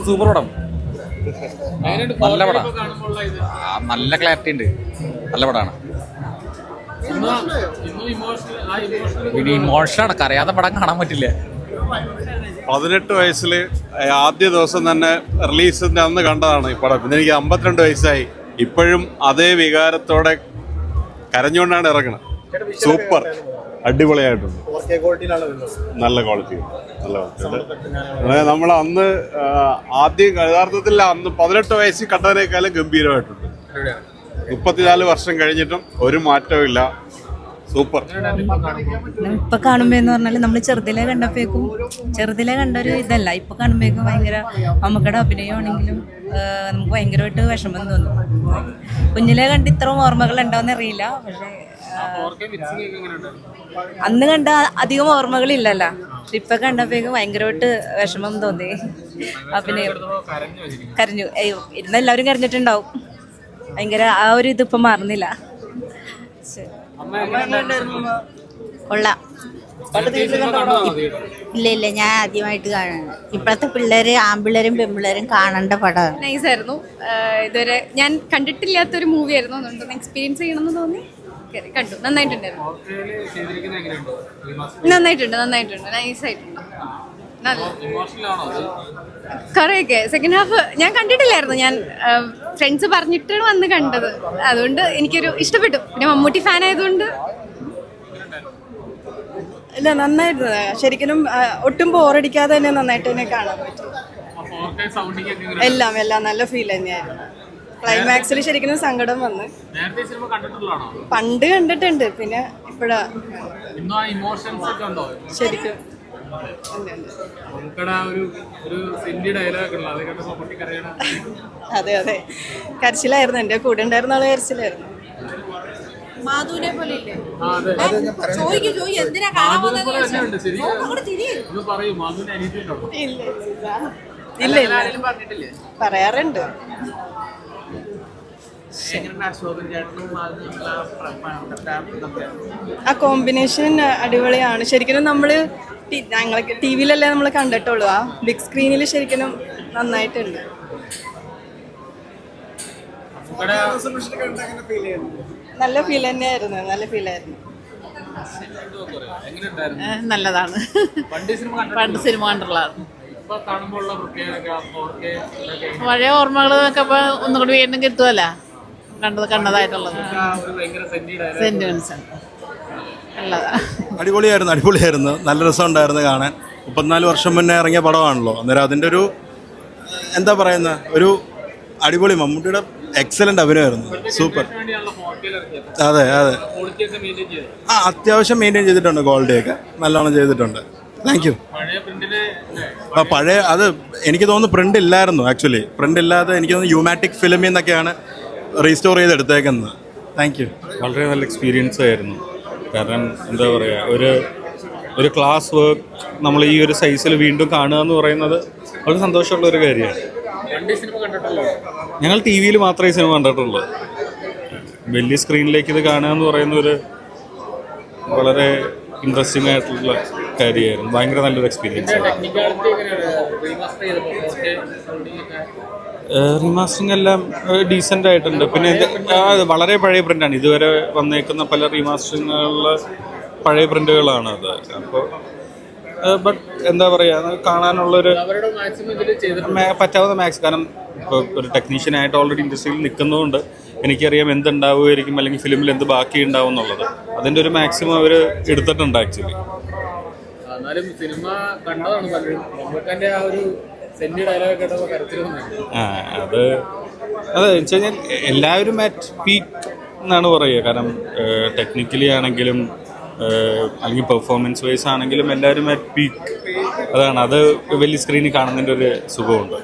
Super പടം, നല്ല പടം, നല്ല ക്ലാരിറ്റി ഉണ്ട്, നല്ല പടമാണ്. പിന്നെ ഇമോഷനാണ്, കരയാതെ പടം കാണാൻ പറ്റില്ല. 18 വയസ്സിൽ ആദ്യ ദിവസം തന്നെ റിലീസിൻ്റെ അന്ന് കണ്ടതാണ് ഈ പടം. പിന്നെ എനിക്ക് 52 വയസ്സായി, ഇപ്പോഴും അതേ വികാരത്തോടെ കരഞ്ഞുകൊണ്ടാണ് ഇറങ്ങുന്നത്. സൂപ്പർ, അടിപൊളിയായിട്ടുണ്ട്, നല്ല ക്വാളിറ്റി, നല്ല ക്വാളിറ്റി. നമ്മൾ അന്ന് യഥാർത്ഥത്തിൽ അന്ന് 18 വയസ്സിൽ കണ്ടതിനേക്കാളും ഗംഭീരമായിട്ടുണ്ട്. 34 വർഷം കഴിഞ്ഞിട്ടും ഒരു മാറ്റവും ഇല്ല. സൂപ്പർ. ഇപ്പൊ കാണുമ്പോന്ന് പറഞ്ഞാല് നമ്മള് ചെറുതിലെ കണ്ടൊരു ഇതല്ല. ഇപ്പൊ കാണുമ്പോഴേക്കും ഭയങ്കര മമ്മൂക്കയുടെ അഭിനയമാണെങ്കിലും നമുക്ക് ഭയങ്കരമായിട്ട് വിഷമം തോന്നും. കുഞ്ഞിലെ കണ്ട് ഇത്രയും ഓർമ്മകൾ ഉണ്ടാവുന്ന അറിയില്ല. പക്ഷെ അന്ന് കണ്ട അധികം ഓർമ്മകളില്ലല്ലോ. ഇപ്പൊ കണ്ടപ്പോഴേക്കും ഭയങ്കരമായിട്ട് വിഷമം തോന്നി. അഭിനയം കരഞ്ഞു. ഇരുന്ന എല്ലാവരും കരഞ്ഞിട്ടുണ്ടാവും. ഭയങ്കര ആ ഒരു ഇതിപ്പം മാറുന്നില്ല. കൊള്ളാം. ഇല്ല, ഞാൻ ആദ്യമായിട്ട് കാണുന്നത്. ഇപ്പോഴത്തെ പിള്ളേര്, ആൺപിള്ളേരും പെൺപിള്ളേരും കാണേണ്ട പടമാണ്. നൈസായിരുന്നു. ഇതുവരെ ഞാൻ കണ്ടിട്ടില്ലാത്തൊരു മൂവി ആയിരുന്നു. അതുകൊണ്ട് എക്സ്പീരിയൻസ് ചെയ്യണമെന്ന് തോന്നി കണ്ടു. നന്നായിട്ടുണ്ട്, നൈസായിട്ടുണ്ട്. കുറെയൊക്കെ സെക്കൻഡ് ഹാഫ് ഞാൻ കണ്ടിട്ടില്ലായിരുന്നു. ഞാൻ ഫ്രണ്ട്സ് പറഞ്ഞിട്ടാണ് വന്ന് കണ്ടത്. അതുകൊണ്ട് എനിക്കൊരു ഇഷ്ടപ്പെട്ടു. പിന്നെ മമ്മൂട്ടി ഫാൻ ആയതുകൊണ്ട് ഇല്ല, നന്നായിരുന്നു. ശരിക്കും ഒട്ടും ബോറടിക്കാതെ തന്നെ നന്നായിട്ട് തന്നെ കാണാൻ പറ്റും. എല്ലാം നല്ല ഫീൽ തന്നെയായിരുന്നു. ക്ലൈമാക്സിൽ ശരിക്കും സങ്കടം വന്ന്. പണ്ട് കണ്ടിട്ടുണ്ട്, പിന്നെ ഇപ്പഴാ ശരിക്കും. അതെ, കരച്ചിലായിരുന്നു. എൻ്റെ കൂടെ ഉണ്ടായിരുന്ന ആള് കരച്ചിലായിരുന്നു. മാധുവിനെ പോലെ ഇല്ലേ? ഇല്ല, പറയാറുണ്ട്. ആ കോമ്പിനേഷൻ അടിപൊളിയാണ്. ശരിക്കും നമ്മള് ഞങ്ങളൊക്കെ ടി വിയിലല്ലേ നമ്മൾ കണ്ടിട്ടുള്ളൂ. ആ ബിഗ് സ്ക്രീനിൽ ശരിക്കും നന്നായിട്ടുണ്ട്. നല്ല ഫീൽ തന്നെയായിരുന്നു. നല്ലതാണ്. പണ്ട് സിനിമ കണ്ടുള്ളതാണ്. പഴയ ഓർമ്മകളൊക്കെ ഇപ്പൊ ഒന്നുകൂടി വീണ്ടും കിട്ടുമല്ല. കണ്ടതായിട്ടുള്ളത് സെന്റിമെന്റ്സ് അടിപൊളിയായിരുന്നു. നല്ല രസമുണ്ടായിരുന്നു കാണാൻ. 34 വർഷം മുന്നേ ഇറങ്ങിയ പടമാണല്ലോ. അന്നേരം അതിൻ്റെ ഒരു എന്താ പറയുന്ന ഒരു അടിപൊളി, മമ്മൂട്ടിയുടെ എക്സലന്റ് അഭിനയമായിരുന്നു. സൂപ്പർ. അതെ, അത്യാവശ്യം മെയിൻറ്റെയിൻ ചെയ്തിട്ടുണ്ട്. ക്വാളിറ്റിയൊക്കെ നല്ലോണം ചെയ്തിട്ടുണ്ട്. Thank you. പഴയ അത് എനിക്ക് തോന്നുന്നു പ്രിന്റ് ഇല്ലായിരുന്നു. ആക്ച്വലി പ്രിന്റ് ഇല്ലാതെ എനിക്ക് തോന്നുന്നു യുമാറ്റിക് ഫിലിമിൽ നിന്നൊക്കെയാണ് റീസ്റ്റോർ ചെയ്തെടുത്തേക്കുന്നത്. Thank you. വളരെ നല്ല എക്സ്പീരിയൻസ് ആയിരുന്നു. കാരണം എന്താ പറയുക, ഒരു ക്ലാസ് വർക്ക് നമ്മൾ ഈ ഒരു സൈസിൽ വീണ്ടും കാണുക എന്ന് പറയുന്നത് വളരെ സന്തോഷമുള്ള ഒരു കാര്യമാണ്. ഞങ്ങൾ ടി വിയിൽ മാത്രമേ സിനിമ കണ്ടിട്ടുള്ളൂ. വലിയ സ്ക്രീനിലേക്ക് ഇത് കാണുക എന്ന് പറയുന്ന ഒരു വളരെ ഇൻട്രസ്റ്റിംഗ് ആയിട്ടുള്ള കാര്യമായിരുന്നു. ഭയങ്കര നല്ലൊരു എക്സ്പീരിയൻസ്. റീമാസ്റ്ററിംഗ് എല്ലാം ഡീസൻ്റ് ആയിട്ടുണ്ട്. പിന്നെ വളരെ പഴയ പ്രിൻ്റാണ്. ഇതുവരെ വന്നേക്കുന്ന പല റീമാസ്റ്ററിങ്ങുകളിൽ പഴയ പ്രിൻ്റുകളാണ് അത്. അപ്പോൾ ബട്ട് എന്താ പറയുക, കാണാനുള്ളൊരു പറ്റാവുന്ന മാക്സ്. കാരണം ഇപ്പോൾ ഒരു ടെക്നീഷ്യനായിട്ട് ഓൾറെഡി ഇൻഡസ്ട്രിയിൽ നിൽക്കുന്നതുകൊണ്ട് എനിക്കറിയാം എന്തുണ്ടാവുമായിരിക്കും, അല്ലെങ്കിൽ ഫിലിമിൽ എന്ത് ബാക്കി ഉണ്ടാവും എന്നുള്ളത്. അതിൻ്റെ ഒരു മാക്സിമം അവർ എടുത്തിട്ടുണ്ട് ആക്ച്വലി. അത് വെച്ച് കഴിഞ്ഞാൽ എല്ലാവരും അറ്റ് പീക്ക് എന്നാണ് പറയുക. കാരണം ടെക്നിക്കലി ആണെങ്കിലും അല്ലെങ്കിൽ പെർഫോമൻസ് വൈസ് ആണെങ്കിലും എല്ലാവരും അറ്റ് പീക്ക്. അതാണ്, അത് വലിയ സ്ക്രീനിൽ കാണുന്നതിൻ്റെ ഒരു സുഖമുണ്ട്.